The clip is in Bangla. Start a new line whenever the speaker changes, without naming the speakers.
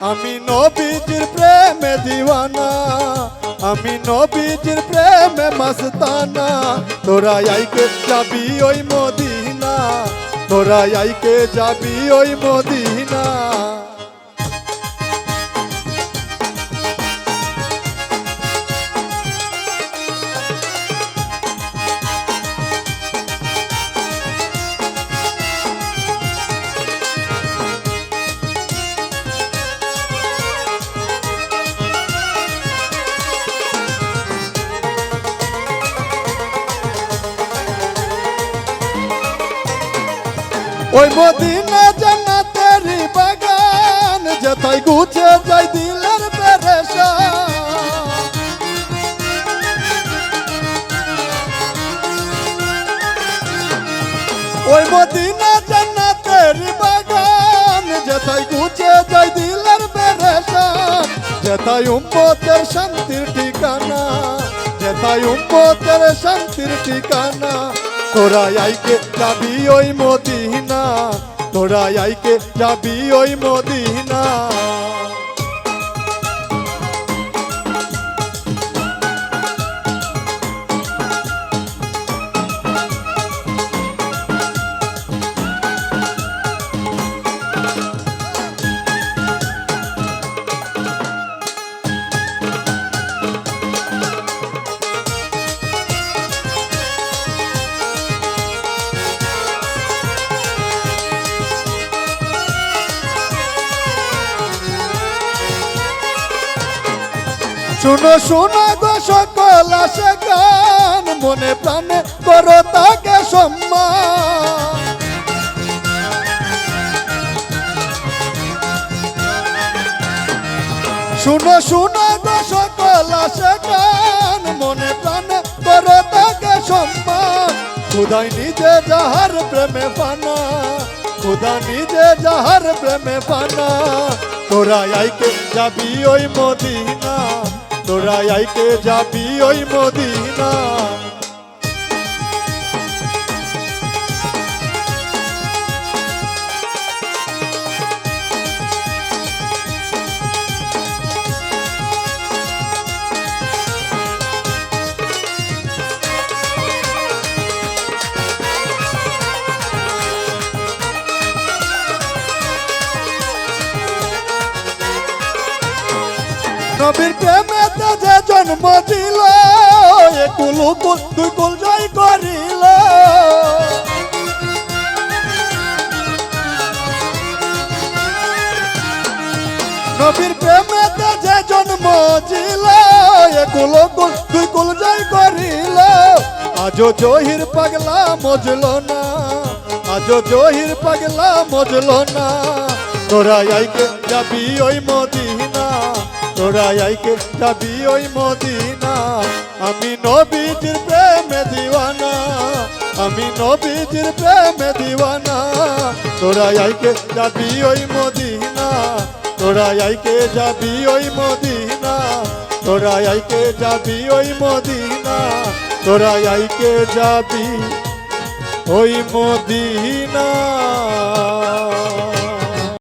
আমি নবীজির প্রেমে দিওয়ানা, আমি নবীজির প্রেমে মস্তানা। তোরা আইকে যাবি ওই মদিনা, তোরা আইকে যাবি ওই মদিনা। ওই মদিনা জান্নাতেরই বাগান, যেথায় গুছে যায় দিলের পেরেশান। ওই মদিনা জান্নাতেরই বাগান, যেথায় গুছে যায় দিলের পেরেশান। যেথায় উম্মতের শান্তির ঠিকানা, যেথায় উম্মতের শান্তির ঠিকানা। তোরা আইকে যাবি ওই মদিনা, তোরা আইকে যাবি ওই মদিনা। শুনো শোনো গো সকল আসে গান, মনে প্রাণে করো তাকে সম্মান। শুনো শোনো গো সকল আসে গান, মনে প্রাণে করো তাকে সম্মান। খুদাই নিজে যাহার প্রেমে ফানা, খুদা নিজে যাহার প্রেমে ফানা। তোরা আইকে যাবি ওই মদিনা, তোরা আইকে যাবি ওই মদিনা। নবীর প্রেমেতে যে জন্ম দিল, একুল উকুল দুই কুল জয় করিল। নবীর প্রেমেতে যে জন্ম দিল, একুল উকুল দুই কুল জয় করিল। আজও জহির পাগলা মজল না, আজও জহির পাগলা মজল না। তোরা আইকে যাবি ওই মদিনা, তোরা আইকে যাবি ওই মদিনা। আমি নবীজির প্রেমে দিওয়ানা, আমি নবীজির প্রেমে দিওয়ানা। তোরা আইকে যাবি ওই মদিনা, তোরা আইকে যাবি ওই মদিনা। তোরা আইকে যাবি ওই মদিনা, তোরা আইকে যাবি ওই মদিনা।